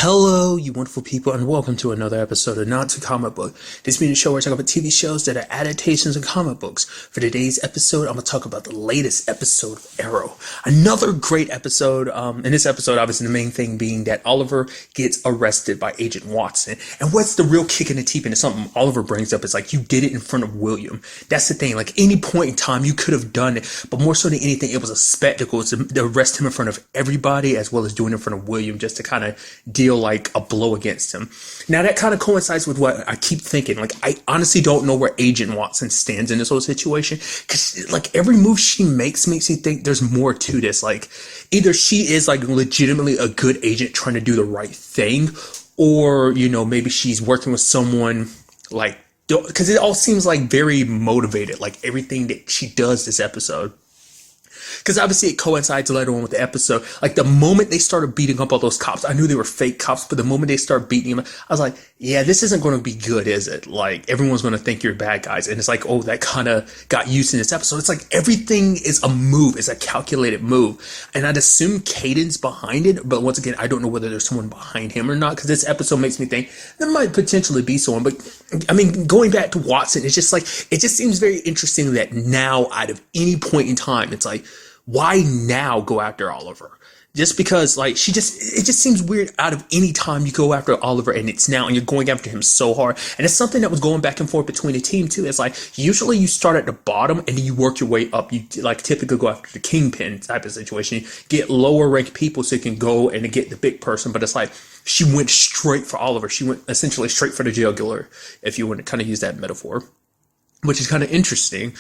Hello, you wonderful people, and welcome to another episode of Not to Comic Book. This being a show where I talk about TV shows that are adaptations of comic books. For today's episode, I'm going to talk about the latest episode of Arrow. Another great episode. In this episode, obviously, the main thing being that Oliver gets arrested by Agent Watson. And what's the real kick in the teeth? And it's something Oliver brings up. It's like, you did it in front of William. That's the thing. Like, any point in time, you could have done it. But more so than anything, it was a spectacle to arrest him in front of everybody, as well as doing it in front of William, just to kind of deal like a blow against him. Now that kind of coincides with what I keep thinking. Like, I honestly don't know where Agent Watson stands in this whole situation, because like every move she makes me think there's more to this. Like, either she is like legitimately a good agent trying to do the right thing, or, you know, maybe she's working with someone like, because it all seems like very motivated, like everything that she does this episode. Because obviously it coincides later on with the episode. Like, the moment they started beating up all those cops, I knew they were fake cops, but the moment they started beating them, I was like, yeah, this isn't going to be good, is it? Like, everyone's going to think you're bad guys. And it's like, oh, that kind of got used in this episode. It's like everything is a move. It's a calculated move. And I'd assume Caden's behind it. But once again, I don't know whether there's someone behind him or not, because this episode makes me think there might potentially be someone. But I mean, going back to Watson, it's just like, it just seems very interesting that now, out of any point in time, it's like, why now go after Oliver? Just because, like, it just seems weird out of any time you go after Oliver, and it's now, and you're going after him so hard. And it's something that was going back and forth between the team too. It's like, usually you start at the bottom and then you work your way up. You like typically go after the kingpin type of situation. You get lower ranked people so you can go and get the big person. But it's like, she went straight for Oliver. She went essentially straight for the jugular, if you want to kind of use that metaphor, which is kind of interesting.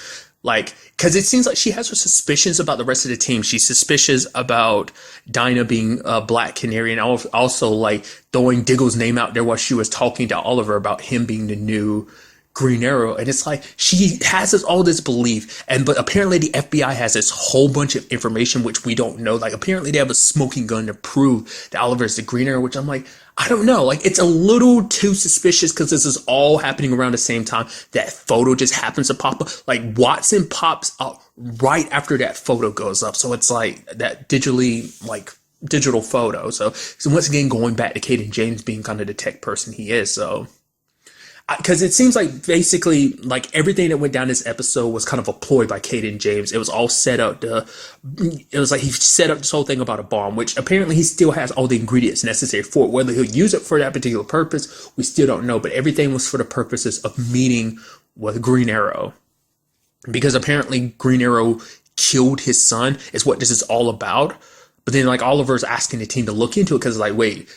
Like, because it seems like she has her suspicions about the rest of the team. She's suspicious about Dinah being a Black Canary, and also like throwing Diggle's name out there while she was talking to Oliver about him being the new Green Arrow. And it's like, she has all this belief, but apparently the FBI has this whole bunch of information which we don't know. Like, apparently they have a smoking gun to prove that Oliver is the Green Arrow, which I'm like, I don't know. Like, it's a little too suspicious, because this is all happening around the same time. That photo just happens to pop up. Like, Watson pops up right after that photo goes up. So it's like that digital photo. So once again, going back to Caden James being kind of the tech person he is. So, because it seems like basically like everything that went down this episode was kind of a ploy by Caden James. It was all set up it was like he set up this whole thing about a bomb, which apparently he still has all the ingredients necessary for it. Whether he'll use it for that particular purpose, we still don't know. But everything was for the purposes of meeting with Green Arrow, because apparently Green Arrow killed his son is what this is all about. But then, like, Oliver's asking the team to look into it, because, like, wait,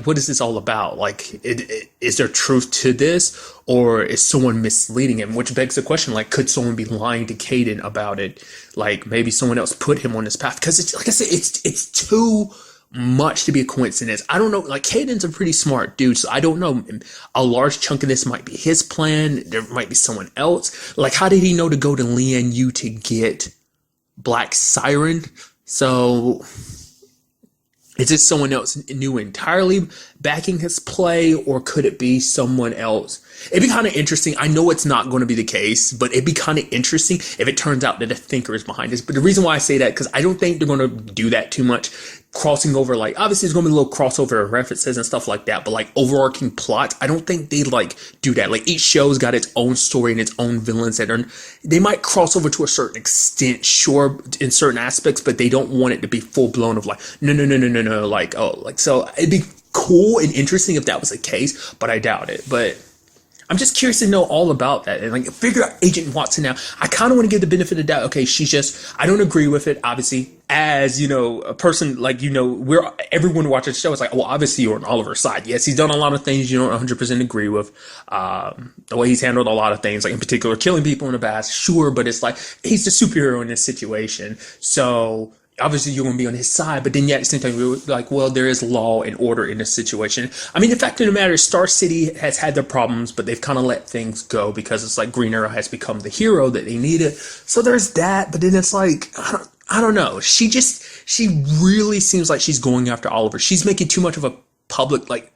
what is this all about? Like, is there truth to this, or is someone misleading him? Which begs the question, like, could someone be lying to Caden about it? Like, maybe someone else put him on this path, because it's, like I said, it's too much to be a coincidence. I don't know. Like, Caden's a pretty smart dude, so I don't know. A large chunk of this might be his plan. There might be someone else. Like, how did he know to go to Lian Yu to get Black Siren? So, is it someone else new entirely backing his play, or could it be someone else? It'd be kind of interesting. I know it's not going to be the case, but it'd be kind of interesting if it turns out that a thinker is behind this. But the reason why I say that, because I don't think they're going to do that too much. Crossing over, like, obviously there's going to be a little crossover of references and stuff like that, but like overarching plot, I don't think they like do that. Like, each show's got its own story and its own villains they might cross over to a certain extent, sure, in certain aspects, but they don't want it to be full blown of like, no, like, oh, like, so it'd be cool and interesting if that was the case, but I doubt it. But I'm just curious to know all about that and like figure out Agent Watson now. I kind of want to give the benefit of the doubt. Okay, I don't agree with it, obviously. As, you know, a person like, you know, everyone who watches the show is like, well, obviously you're on Oliver's side. Yes, he's done a lot of things you don't 100% agree with. The way he's handled a lot of things, like in particular, killing people in the past, sure, but it's like, he's the superhero in this situation. So obviously you're going to be on his side, but then yet at the same time, we're like, well, there is law and order in this situation. I mean, the fact of the matter is Star City has had their problems, but they've kind of let things go, because it's like Green Arrow has become the hero that they needed. So there's that, but then it's like, I don't know. She really seems like she's going after Oliver. She's making too much of a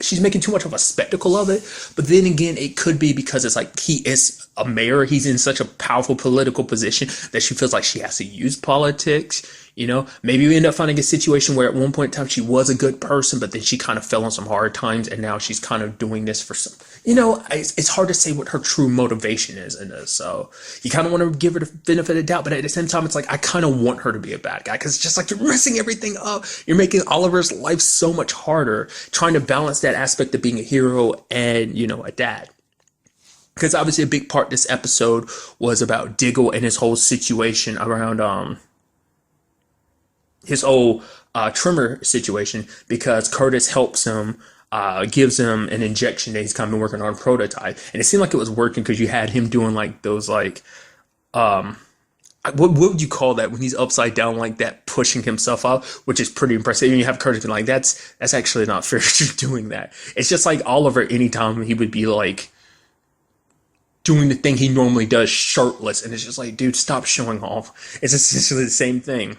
she's making too much of a spectacle of it. But then again, it could be because it's like, he is a mayor. He's in such a powerful political position that she feels like she has to use politics. You know, maybe we end up finding a situation where at one point in time she was a good person, but then she kind of fell on some hard times, and now she's kind of doing this for some. You know, it's hard to say what her true motivation is in this. So you kind of want to give her the benefit of the doubt, but at the same time, it's like I kind of want her to be a bad guy because it's just like you're messing everything up. You're making Oliver's life so much harder, trying to balance that aspect of being a hero and, you know, a dad. Because obviously a big part of this episode was about Diggle and his whole situation around his whole trimmer situation, because Curtis helps him, gives him an injection that he's kind of been working on a prototype. And it seemed like it was working because you had him doing like those like, what would you call that when he's upside down like that, pushing himself out, which is pretty impressive. And you have Curtis being like, that's actually not fair you're doing that. It's just like Oliver, anytime he would be like, doing the thing he normally does shirtless, and it's just like, dude, stop showing off. It's essentially the same thing.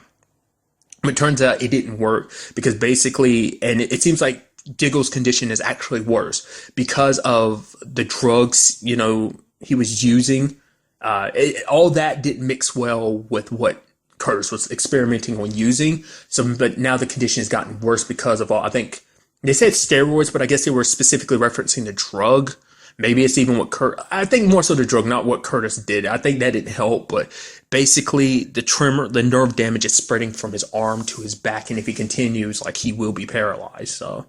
But it turns out it didn't work because basically, and it seems like Diggle's condition is actually worse because of the drugs, you know, he was using. All that didn't mix well with what Curtis was experimenting on using. So, but now the condition has gotten worse because of all, I think they said steroids, but I guess they were specifically referencing the drug. Maybe it's even what I think more so the drug, not what Curtis did. I think that didn't help, but basically the nerve damage is spreading from his arm to his back. And if he continues, like, he will be paralyzed. So,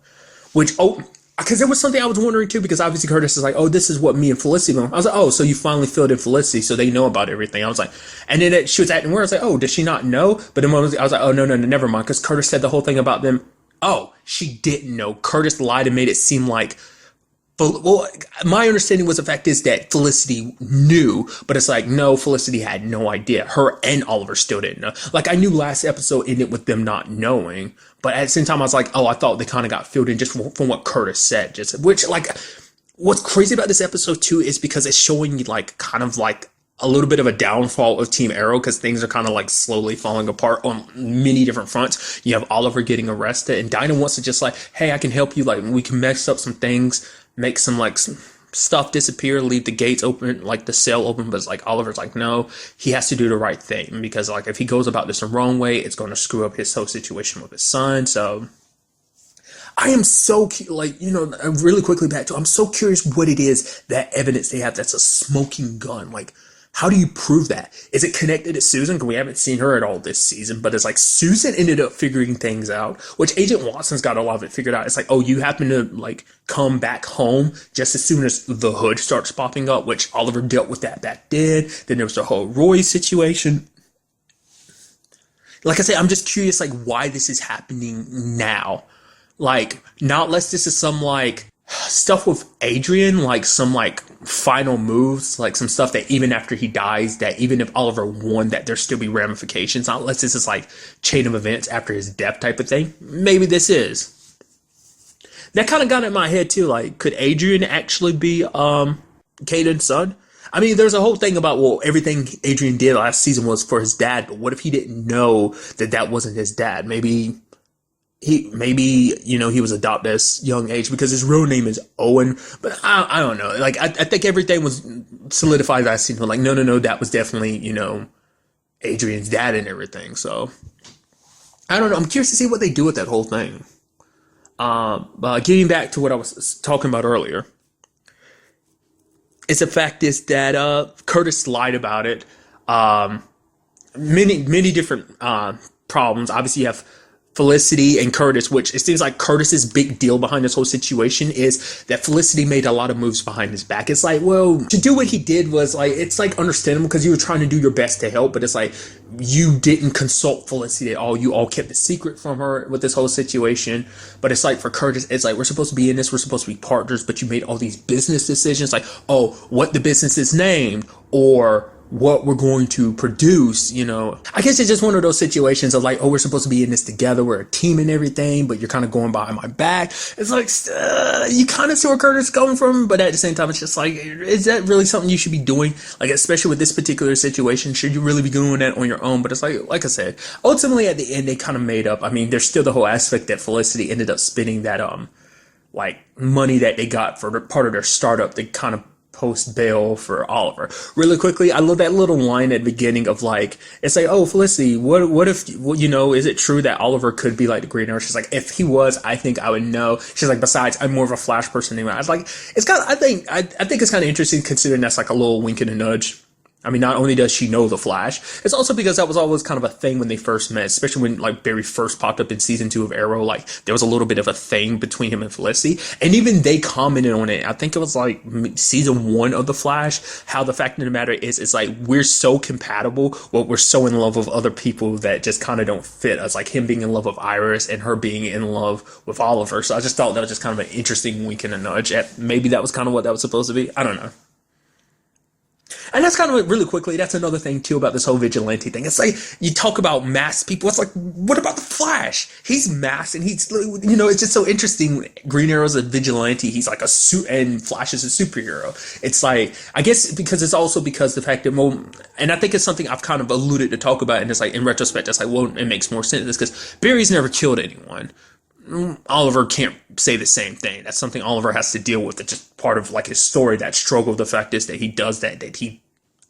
because there was something I was wondering too, because obviously Curtis is like, oh, this is what me and Felicity know. I was like, oh, so you finally filled in Felicity, so they know about everything. I was like, and then she was acting weird. I was like, oh, does she not know? But then I was like, oh, no, never mind. Because Curtis said the whole thing about them. Oh, she didn't know. Curtis lied and made it seem like, well, my understanding was the fact is that Felicity knew, but it's like, no, Felicity had no idea. Her and Oliver still didn't know. Like, I knew last episode ended with them not knowing, but at the same time, I was like, oh, I thought they kind of got filled in just from what Curtis said. Which, like, what's crazy about this episode, too, is because it's showing you, like, kind of like a little bit of a downfall of Team Arrow, because things are kind of like slowly falling apart on many different fronts. You have Oliver getting arrested, and Dinah wants to just like, hey, I can help you. Like, we can mess up some things, make some like some stuff disappear, leave the gates open, like the cell open. But it's like Oliver's like, no, he has to do the right thing, because like if he goes about this the wrong way, it's going to screw up his whole situation with his son. So I am so like, you know, really quickly back to, I'm so curious what it is, that evidence they have that's a smoking gun. Like, how do you prove that? Is it connected to Susan? Because we haven't seen her at all this season, but it's like Susan ended up figuring things out, which Agent Watson's got a lot of it figured out. It's like, oh, you happen to like come back home just as soon as the hood starts popping up, which Oliver dealt with that back then. Then there was the whole Roy situation. Like I said, I'm just curious, like, why this is happening now. Like, not unless this is some like stuff with Adrian, like some like final moves, like some stuff that even after he dies, that even if Oliver won, that there still be ramifications, not unless this is like chain of events after his death type of thing. Maybe this is. That kind of got in my head too, like, could Adrian actually be Caden's son? I mean, there's a whole thing about, well, everything Adrian did last season was for his dad, but what if he didn't know that that wasn't his dad? Maybe, you know, he was adopted at a young age, because his real name is Owen. But I don't know. Like, I think everything was solidified last season. Like, no, that was definitely, you know, Adrian's dad and everything. So, I don't know. I'm curious to see what they do with that whole thing. Getting back to what I was talking about earlier. It's the fact is that Curtis lied about it. Many different problems. Obviously, you have Felicity and Curtis, which it seems like Curtis's big deal behind this whole situation is that Felicity made a lot of moves behind his back. It's like, well, to do what he did was like, it's like understandable because you were trying to do your best to help, but it's like you didn't consult Felicity at all. You all kept the secret from her with this whole situation. But it's like for Curtis, it's like, we're supposed to be in this, we're supposed to be partners, but you made all these business decisions, like, oh, what the business is named, or what we're going to produce, you know. I guess it's just one of those situations of like, oh, we're supposed to be in this together, we're a team and everything, but you're kind of going behind my back. It's like, you kind of see where Curtis is going from, but at the same time, it's just like, is that really something you should be doing? Like, especially with this particular situation, should you really be doing that on your own? But it's like I said, ultimately at the end, they kind of made up. I mean, there's still the whole aspect that Felicity ended up spending that, like, money that they got for part of their startup. They kind of post bail for Oliver. Really quickly, I love that little line at the beginning of like, it's like, oh, Felicity, what if, is it true that Oliver could be like the Green Arrow? She's like, if he was, I think I would know. She's like, besides, I'm more of a Flash person anyway. I was like, I think it's kind of interesting considering that's like a little wink and a nudge. I mean, not only does she know the Flash, it's also because that was always kind of a thing when they first met, especially when like Barry first popped up in season 2 of Arrow. Like there was a little bit of a thing between him and Felicity, and even they commented on it. I think it was like season 1 of the Flash. How the fact of the matter is, it's like we're so compatible, well, we're so in love with other people that just kind of don't fit us. Like him being in love with Iris and her being in love with Oliver. So I just thought that was just kind of an interesting wink and a nudge. At maybe that was kind of what that was supposed to be. I don't know. And that's kind of really quickly, that's another thing too about this whole vigilante thing. It's like you talk about masked people. It's like, what about the Flash? He's masked and he's, it's just so interesting. Green Arrow's a vigilante. He's like a suit, and Flash is a superhero. It's like, I guess because it's also because the fact that, and I think it's something I've kind of alluded to talk about, and it's like in retrospect, it's like, well, it makes more sense. It's because Barry's never killed anyone. Oliver can't say the same thing. That's something Oliver has to deal with. It's just part of like his story, that struggle. The fact is that he does that he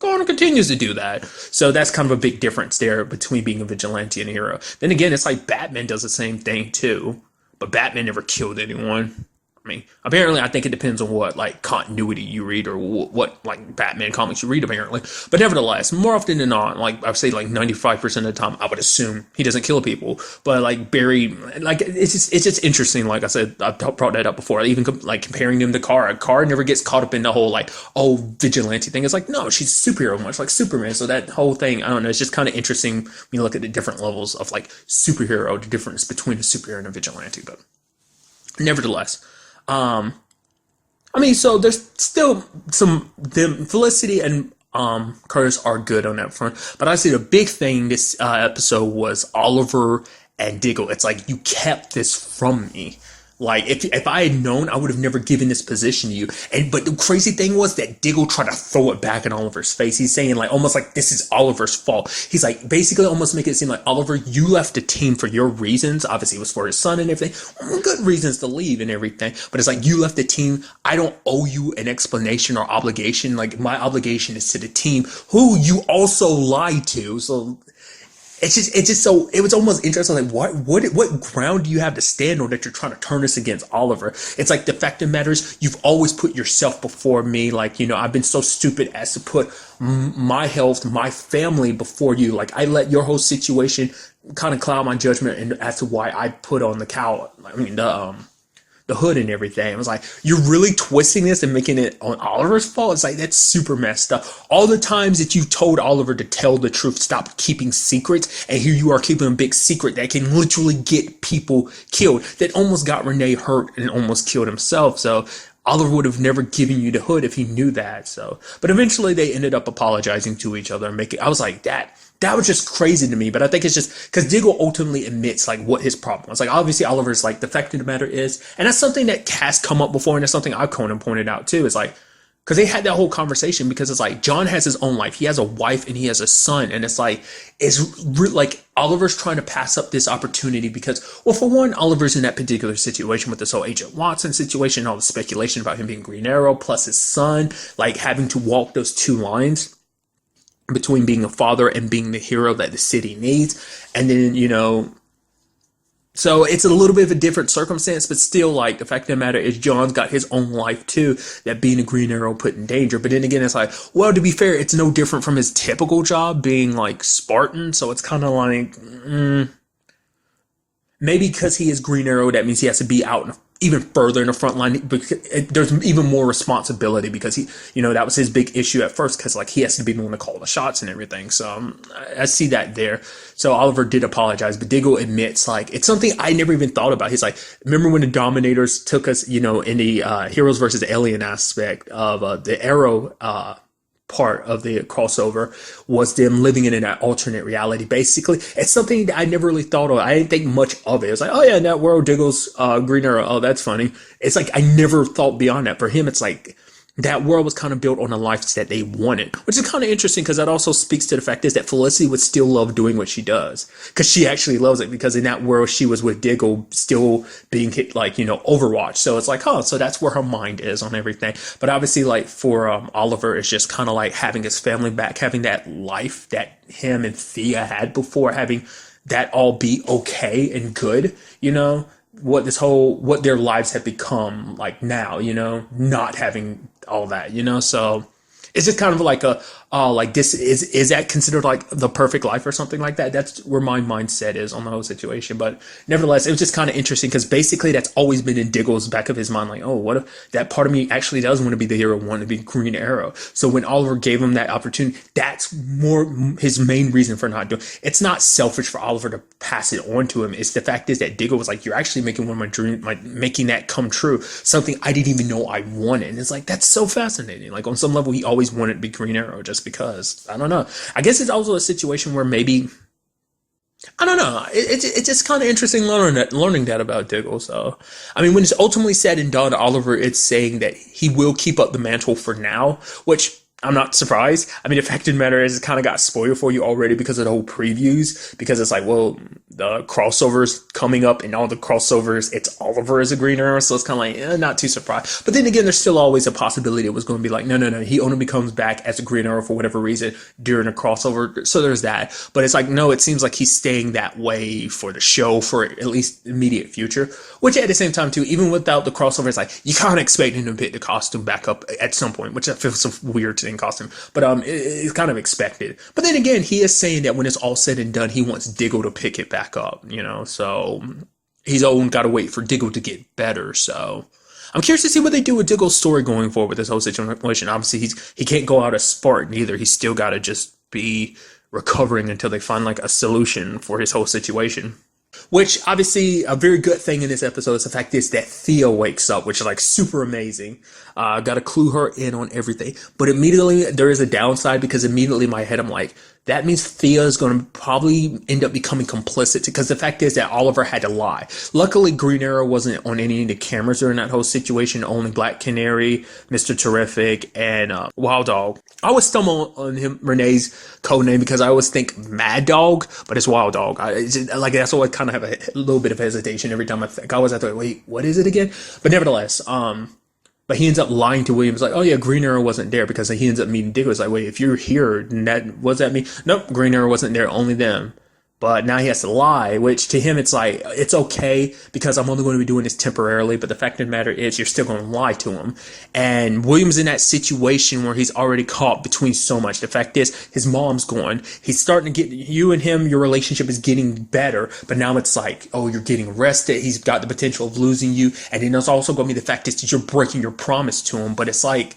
continues to do that. So that's kind of a big difference there between being a vigilante and a hero. Then again, it's like Batman does the same thing too, but Batman never killed anyone. I mean, apparently, I think it depends on what, like, continuity you read or what, like, Batman comics you read, apparently. But nevertheless, more often than not, like, I would say, like, 95% of the time, I would assume he doesn't kill people. But, like, Barry, like, it's just interesting. Like I said, I've brought that up before. Even, like, comparing him to Kara. Kara never gets caught up in the whole, like, oh, vigilante thing. It's like, no, she's a superhero, much like Superman. So that whole thing, I don't know, it's just kind of interesting when you look at the different levels of, like, superhero, the difference between a superhero and a vigilante. But nevertheless... I mean, so there's still Felicity and Curtis are good on that front, but I see the big thing this episode was Oliver and Diggle. It's like, you kept this from me. Like, if I had known, I would have never given this position to you. But the crazy thing was that Diggle tried to throw it back in Oliver's face. He's saying, like, almost like this is Oliver's fault. He's like, basically almost make it seem like, Oliver, you left the team for your reasons. Obviously, it was for his son and everything. Good reasons to leave and everything. But it's like, you left the team. I don't owe you an explanation or obligation. Like, my obligation is to the team, who you also lied to. So... It's just so, it was almost interesting. Like, what ground do you have to stand on that you're trying to turn this against Oliver? It's like, the fact of the matter is, you've always put yourself before me. Like, I've been so stupid as to put my health, my family before you. Like, I let your whole situation kind of cloud my judgment and as to why I put on the hood and everything. I was like, you're really twisting this and making it on Oliver's fault? It's like, that's super messed up. All the times that you told Oliver to tell the truth, stop keeping secrets, and here you are keeping a big secret that can literally get people killed, that almost got Renee hurt and almost killed himself. So Oliver would have never given you the hood if he knew that. So, but eventually they ended up apologizing to each other and I was like, that was just crazy to me. But I think it's just because Diggle ultimately admits like what his problem was. Like, obviously Oliver's like, the fact of the matter is, and that's something that has come up before, and that's something Conan pointed out too. It's like, because they had that whole conversation, because it's like, John has his own life. He has a wife and he has a son. And it's like, like Oliver's trying to pass up this opportunity because, well, for one, Oliver's in that particular situation with this whole Agent Watson situation, all the speculation about him being Green Arrow, plus his son, like having to walk those two lines between being a father and being the hero that the city needs. And then, so it's a little bit of a different circumstance, but still, like, the fact of the matter is John's got his own life too, that being a Green Arrow put in danger. But then again, it's like, well, to be fair, it's no different from his typical job being like Spartan. So it's kind of like, maybe because he is Green Arrow, that means he has to be out even further in the front line, because there's even more responsibility, because he, that was his big issue at first, because like he has to be the one to call the shots and everything. So I see that there. So Oliver did apologize, but Diggle admits, like, it's something I never even thought about. He's like, remember when the Dominators took us, in the Heroes versus Alien aspect of the Arrow part of the crossover was them living in an alternate reality. Basically, it's something that I never really thought of. I didn't think much of it. It was like, oh yeah, in that world, Diggle's Green Arrow. Oh, that's funny. It's like I never thought beyond that. For him, it's like that world was kind of built on the life that they wanted, which is kind of interesting because that also speaks to the fact is that Felicity would still love doing what she does because she actually loves it, because in that world she was with Diggle still being hit, like, Overwatch. So it's like, oh, so that's where her mind is on everything. But obviously, like, for Oliver, it's just kind of like having his family back, having that life that him and Thea had before, having that all be okay and good, what their lives have become like now, not having all that, so it's just kind of like like, this is that considered like the perfect life or something like that? That's where my mindset is on the whole situation. But nevertheless, it was just kind of interesting because basically that's always been in Diggle's back of his mind. Like, oh, what if that part of me actually does want to be the hero, want to be Green Arrow? So when Oliver gave him that opportunity, that's more his main reason for not doing it. It's not selfish for Oliver to pass it on to him. It's the fact is that Diggle was like, you're actually making one of my dreams, making that come true. Something I didn't even know I wanted. And it's like, that's so fascinating. Like, on some level, he always wanted to be Green Arrow just because. I don't know. I guess it's also a situation where maybe, I don't know. It's just kind of interesting learning that about Diggle. So, I mean, when it's ultimately said and done, Oliver, it's saying that he will keep up the mantle for now, which I'm not surprised. I mean, the fact of the matter is, it kind of got spoiled for you already because of the whole previews. Because it's like, well, the crossovers coming up, and all the crossovers, it's Oliver as a Green Arrow. So it's kind of like, not too surprised. But then again, there's still always a possibility it was going to be like, no. He only becomes back as a Green Arrow for whatever reason during a crossover. So there's that. But it's like, no, it seems like he's staying that way for the show for at least immediate future. Which at the same time, too, even without the crossover, it's like, you can't expect him to pick the costume back up at some point, which I feel so weird to costume, but it's kind of expected. But then again, he is saying that when it's all said and done, he wants Diggle to pick it back up, so he's only got to wait for Diggle to get better. So I'm curious to see what they do with Diggle's story going forward with this whole situation. Obviously, he can't go out as Spartan either. He's still got to just be recovering until they find like a solution for his whole situation. Which, obviously, a very good thing in this episode is the fact is that Thea wakes up, which is like super amazing. Got to clue her in on everything. But immediately, there is a downside because immediately in my head, I'm like, that means Thea is going to probably end up becoming complicit, because the fact is that Oliver had to lie. Luckily, Green Arrow wasn't on any of the cameras during that whole situation. Only Black Canary, Mr. Terrific, and Wild Dog. I always stumble on him, Renee's code name, because I always think Mad Dog, but it's Wild Dog. That's always kind of have a little bit of hesitation every time I think. I always have to wait, what is it again? But nevertheless, but he ends up lying to Williams, like, oh yeah, Green Arrow wasn't there, because he ends up meeting Diggle. It's like, wait, if you're here, what does that mean? Nope, Green Arrow wasn't there, only them. But now he has to lie, which to him, it's like, it's okay because I'm only going to be doing this temporarily. But the fact of the matter is, you're still going to lie to him. And William's in that situation where he's already caught between so much. The fact is, his mom's gone. He's starting to get, you and him, your relationship is getting better. But now it's like, oh, you're getting arrested. He's got the potential of losing you. And then there's also going to be the fact is that you're breaking your promise to him. But it's like,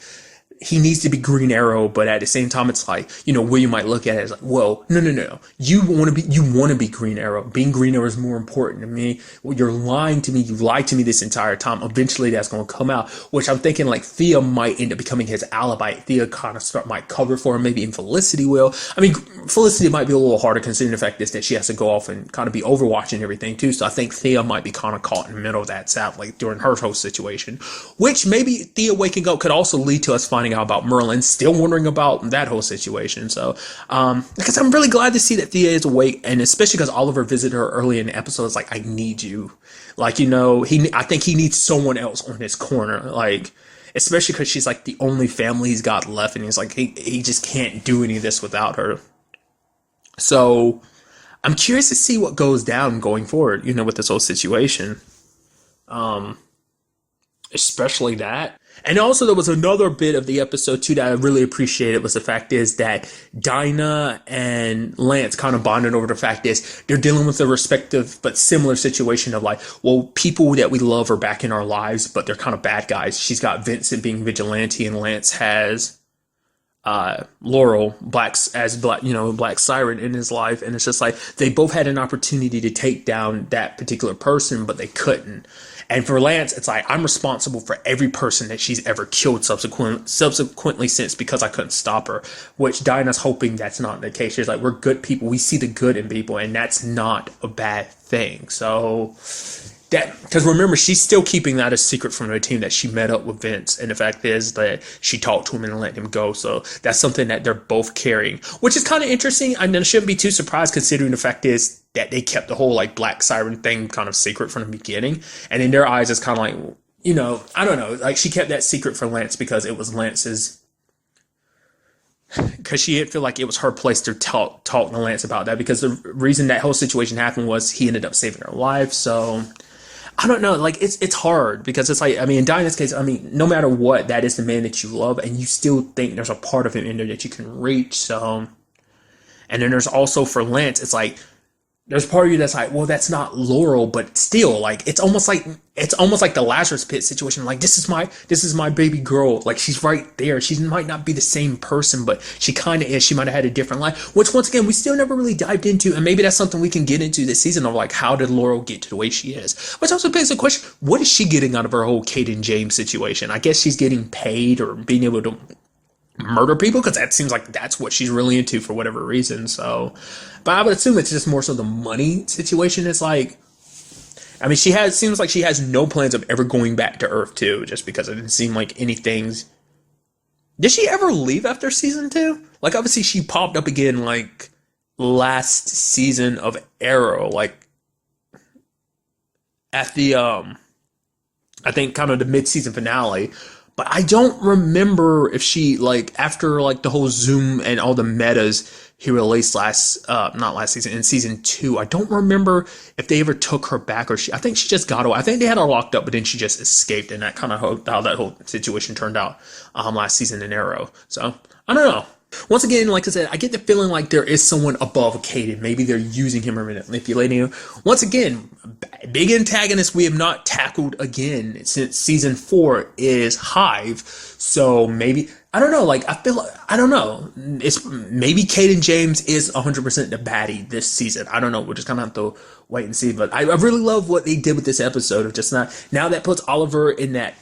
he needs to be Green Arrow, but at the same time, it's like, William might look at it as like, well, no. You want to be Green Arrow. Being Green Arrow is more important to me. Well, you're lying to me. You lied to me this entire time. Eventually that's going to come out, which I'm thinking like Thea might end up becoming his alibi. Thea kind of might cover for him. Maybe even Felicity will. I mean, Felicity might be a little harder considering the fact is that she has to go off and kind of be Overwatch and everything too. So I think Thea might be kind of caught in the middle of that, sadly, during her whole situation, which maybe Thea waking up could also lead to us finding out about Merlin, still wondering about that whole situation. So, because I'm really glad to see that Thea is awake, and especially because Oliver visited her early in the episode. It's like, I need you. Like, I think he needs someone else on his corner. Like, especially because she's like the only family he's got left, and he's like, he just can't do any of this without her. So, I'm curious to see what goes down going forward, with this whole situation. Especially that. And also there was another bit of the episode too that I really appreciated, was the fact is that Dinah and Lance kind of bonded over the fact is they're dealing with a respective but similar situation of like, well, people that we love are back in our lives, but they're kind of bad guys. She's got Vincent being vigilante, and Lance has Laurel Black Siren in his life. And it's just like, they both had an opportunity to take down that particular person, but they couldn't. And for Lance, it's like, I'm responsible for every person that she's ever killed subsequently since, because I couldn't stop her, which Dinah's hoping that's not the case. She's like, we're good people. We see the good in people, and that's not a bad thing. So that, because remember, she's still keeping that a secret from her team that she met up with Vince, and the fact is that she talked to him and let him go. So that's something that they're both carrying, which is kind of interesting. I shouldn't be too surprised considering the fact is that they kept the whole like Black Siren thing kind of secret from the beginning, and in their eyes, it's kind of like, you know, I don't know, like she kept that secret for Lance because it was Lance's. Because she didn't feel like it was her place to talk to Lance about that, because the reason that whole situation happened was he ended up saving her life. So I don't know, like it's hard, because it's like, I mean, in Dinah's case, I mean, no matter what, that is the man that you love, and you still think there's a part of him in there that you can reach. So, and then there's also for Lance, it's like there's part of you that's like, well, that's not Laurel, but still, like it's almost like the Lazarus Pit situation. Like this is my baby girl. Like she's right there. She might not be the same person, but she kind of is. She might have had a different life, which once again we still never really dived into, and maybe that's something we can get into this season of like, how did Laurel get to the way she is? Which also begs the question: what is she getting out of her whole Kate and James situation? I guess she's getting paid or being able to murder people, because that seems like that's what she's really into for whatever reason. So, but I would assume it's just more so the money situation. It's like, I mean, seems like she has no plans of ever going back to Earth 2, just because it didn't seem like anything's. Did she ever leave after season 2? Like, obviously she popped up again like last season of Arrow, like at the I think kind of the mid-season finale. But I don't remember if she, like, after, like, the whole Zoom and all the metas he released not last season, in season 2, I don't remember if they ever took her back, or I think she just got away. I think they had her locked up, but then she just escaped, and that kind of how that whole situation turned out last season in Arrow. So, I don't know. Once again, like I said, I get the feeling like there is someone above Caden. Maybe they're using him or manipulating him. Once again, big antagonist we have not tackled again since season 4 is Hive. So maybe, I don't know, like I feel like, I don't know. It's maybe Caden James is 100% the baddie this season. I don't know. We're just kind of have to wait and see. But I really love what they did with this episode of just now that puts Oliver in that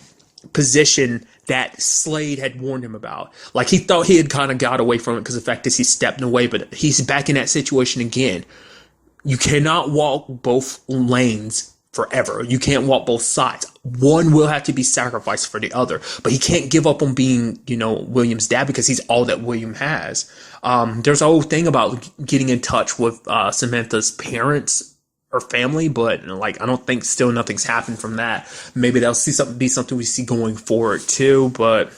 position that Slade had warned him about. Like, he thought he had kind of got away from it because the fact is he's stepped away, but he's back in that situation again. You cannot walk both lanes forever. You can't walk both sides. One will have to be sacrificed for the other, but he can't give up on being, you know, William's dad, because he's all that William has. There's a whole thing about getting in touch with Samantha's parents or family, but like I don't think still nothing's happened from that. Maybe that'll be something we see going forward too, but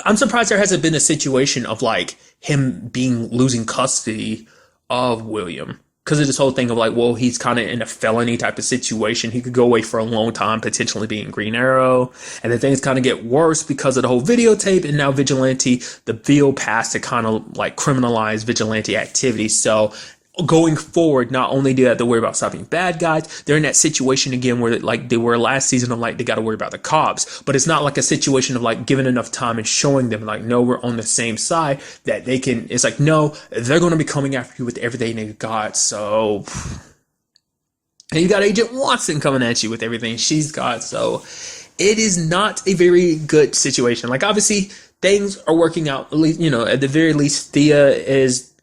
I'm surprised there hasn't been a situation of like him losing custody of William, because of this whole thing of like, well, he's kind of in a felony type of situation. He could go away for a long time, potentially being Green Arrow, and then things kind of get worse because of the whole videotape, and now Vigilante, the bill passed to kind of like criminalize Vigilante activity. So going forward, not only do they have to worry about stopping bad guys, they're in that situation again where like they were last season of like they got to worry about the cops, but it's not like a situation of like giving enough time and showing them like, no, we're on the same side, that they can, it's like, no, they're going to be coming after you with everything they got. So, and you got Agent Watson coming at you with everything she's got. So it is not a very good situation. Like, obviously things are working out, at least, you know, at the very least Thea is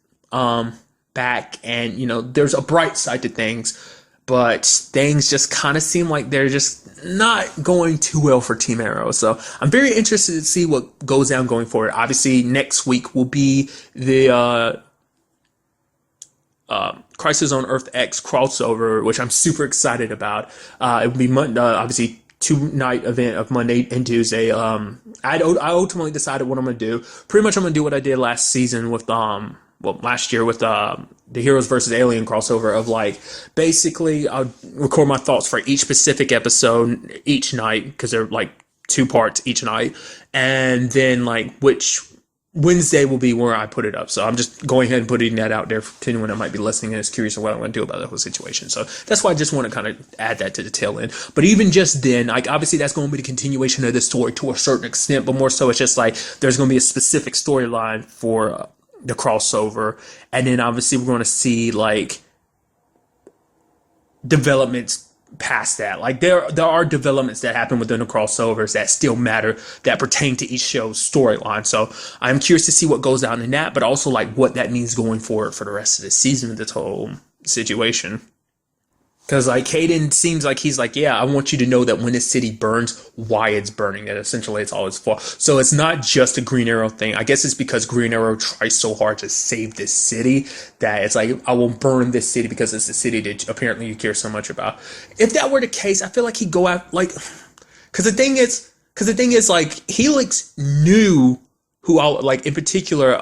back, and you know there's a bright side to things, but things just kind of seem like they're just not going too well for Team Arrow. So I'm very interested to see what goes down going forward. Obviously next week will be the Crisis on Earth X crossover, which I'm super excited about. It will be obviously 2-night event of Monday and Tuesday. I ultimately decided what I'm going to do. Pretty much I'm going to do what I did last season with last year with the Heroes versus Alien crossover of like, basically I'll record my thoughts for each specific episode each night, because they're like 2 parts each night, and then like which Wednesday will be where I put it up. So I'm just going ahead and putting that out there to anyone that might be listening and is curious of what I'm going to do about the whole situation. So that's why I just want to kind of add that to the tail end. But even just then, like obviously that's going to be the continuation of the story to a certain extent, but more so it's just like there's going to be a specific storyline for the crossover, and then obviously we're going to see like developments past that. Like there are developments that happen within the crossovers that still matter, that pertain to each show's storyline. So I'm curious to see what goes down in that, but also like what that means going forward for the rest of the season of this whole situation. Because like Caden seems like he's like, yeah, I want you to know that when this city burns, why it's burning. That essentially it's all his fault. So it's not just a Green Arrow thing. I guess it's because Green Arrow tries so hard to save this city that it's like, I will burn this city because it's the city that apparently you care so much about. If that were the case, I feel like he'd go out like, because the thing is like Helix knew who all like in particular.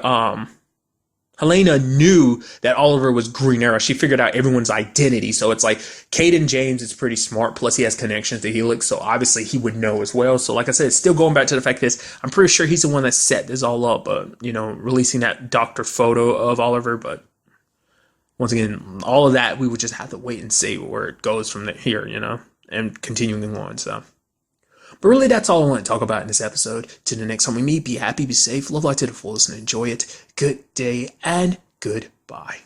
Helena knew that Oliver was Green Arrow. She figured out everyone's identity. So it's like Caden James is pretty smart. Plus he has connections to Helix. So obviously he would know as well. So like I said, still going back to the fact that I'm pretty sure he's the one that set this all up. Releasing that doctor photo of Oliver. But once again, all of that, we would just have to wait and see where it goes from here, and continuing on. So. But really, that's all I want to talk about in this episode. Till the next time we meet, be happy, be safe, love life to the fullest, and enjoy it. Good day and goodbye.